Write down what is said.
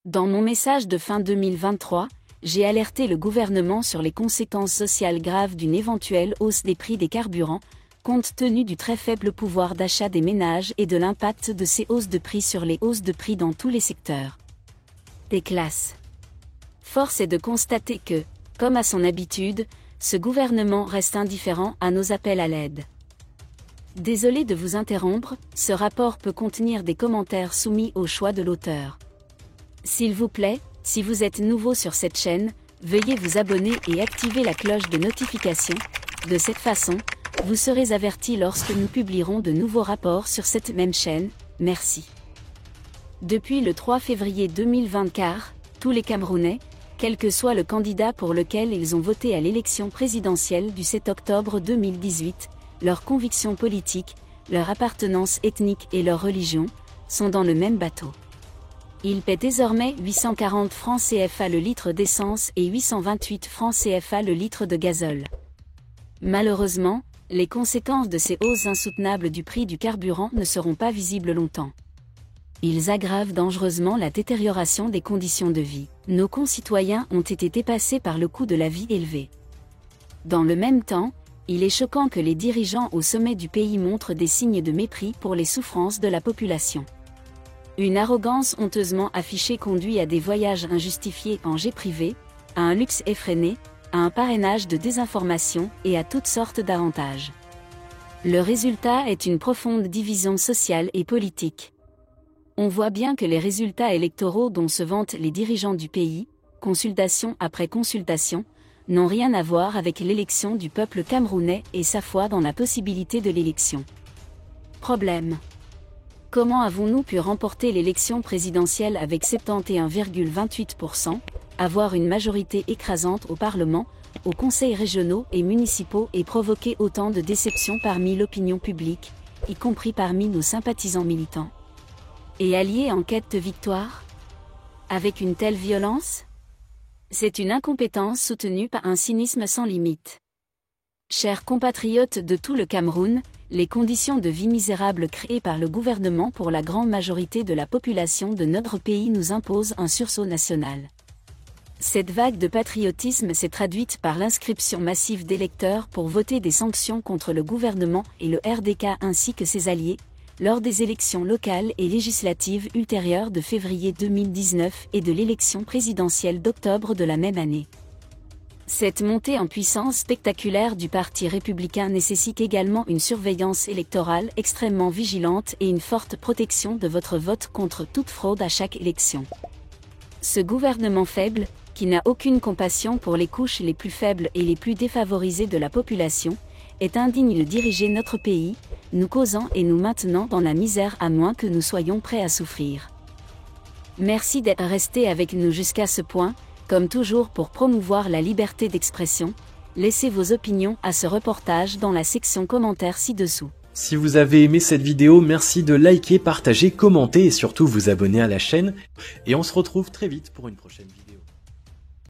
Dans mon message de fin 2023, j'ai alerté le gouvernement sur les conséquences sociales graves d'une éventuelle hausse des prix des carburants, compte tenu du très faible pouvoir d'achat des ménages et de l'impact de ces hausses de prix sur les hausses de prix dans tous les secteurs des classes. Force est de constater que, comme à son habitude, ce gouvernement reste indifférent à nos appels à l'aide. Désolé de vous interrompre, ce rapport peut contenir des commentaires soumis au choix de l'auteur. S'il vous plaît, si vous êtes nouveau sur cette chaîne, veuillez vous abonner et activer la cloche de notification. De cette façon, vous serez averti lorsque nous publierons de nouveaux rapports sur cette même chaîne. Merci. Depuis le 3 février 2024, tous les Camerounais, quel que soit le candidat pour lequel ils ont voté à l'élection présidentielle du 7 octobre 2018, leurs convictions politiques, leur appartenance ethnique et leur religion, sont dans le même bateau. Ils paient désormais 840 francs CFA le litre d'essence et 828 francs CFA le litre de gazole. Malheureusement, les conséquences de ces hausses insoutenables du prix du carburant ne seront pas visibles longtemps. Ils aggravent dangereusement la détérioration des conditions de vie. Nos concitoyens ont été dépassés par le coût de la vie élevé. Dans le même temps, il est choquant que les dirigeants au sommet du pays montrent des signes de mépris pour les souffrances de la population. Une arrogance honteusement affichée conduit à des voyages injustifiés en jet privé, à un luxe effréné, à un parrainage de désinformation et à toutes sortes d'avantages. Le résultat est une profonde division sociale et politique. On voit bien que les résultats électoraux dont se vantent les dirigeants du pays, consultation après consultation, n'ont rien à voir avec l'élection du peuple camerounais et sa foi dans la possibilité de l'élection. Problème. Comment avons-nous pu remporter l'élection présidentielle avec 71,28%, avoir une majorité écrasante au Parlement, aux conseils régionaux et municipaux et provoquer autant de déceptions parmi l'opinion publique, y compris parmi nos sympathisants militants? Et alliés en quête de victoire? Avec une telle violence? C'est une incompétence soutenue par un cynisme sans limite. Chers compatriotes de tout le Cameroun, les conditions de vie misérables créées par le gouvernement pour la grande majorité de la population de notre pays nous imposent un sursaut national. Cette vague de patriotisme s'est traduite par l'inscription massive d'électeurs pour voter des sanctions contre le gouvernement et le RDK ainsi que ses alliés, lors des élections locales et législatives ultérieures de février 2019 et de l'élection présidentielle d'octobre de la même année. Cette montée en puissance spectaculaire du Parti républicain nécessite également une surveillance électorale extrêmement vigilante et une forte protection de votre vote contre toute fraude à chaque élection. Ce gouvernement faible, qui n'a aucune compassion pour les couches les plus faibles et les plus défavorisées de la population, est indigne de diriger notre pays, nous causant et nous maintenant dans la misère à moins que nous soyons prêts à souffrir. Merci d'être resté avec nous jusqu'à ce point, comme toujours pour promouvoir la liberté d'expression. Laissez vos opinions à ce reportage dans la section commentaires ci-dessous. Si vous avez aimé cette vidéo, merci de liker, partager, commenter et surtout vous abonner à la chaîne. Et on se retrouve très vite pour une prochaine vidéo.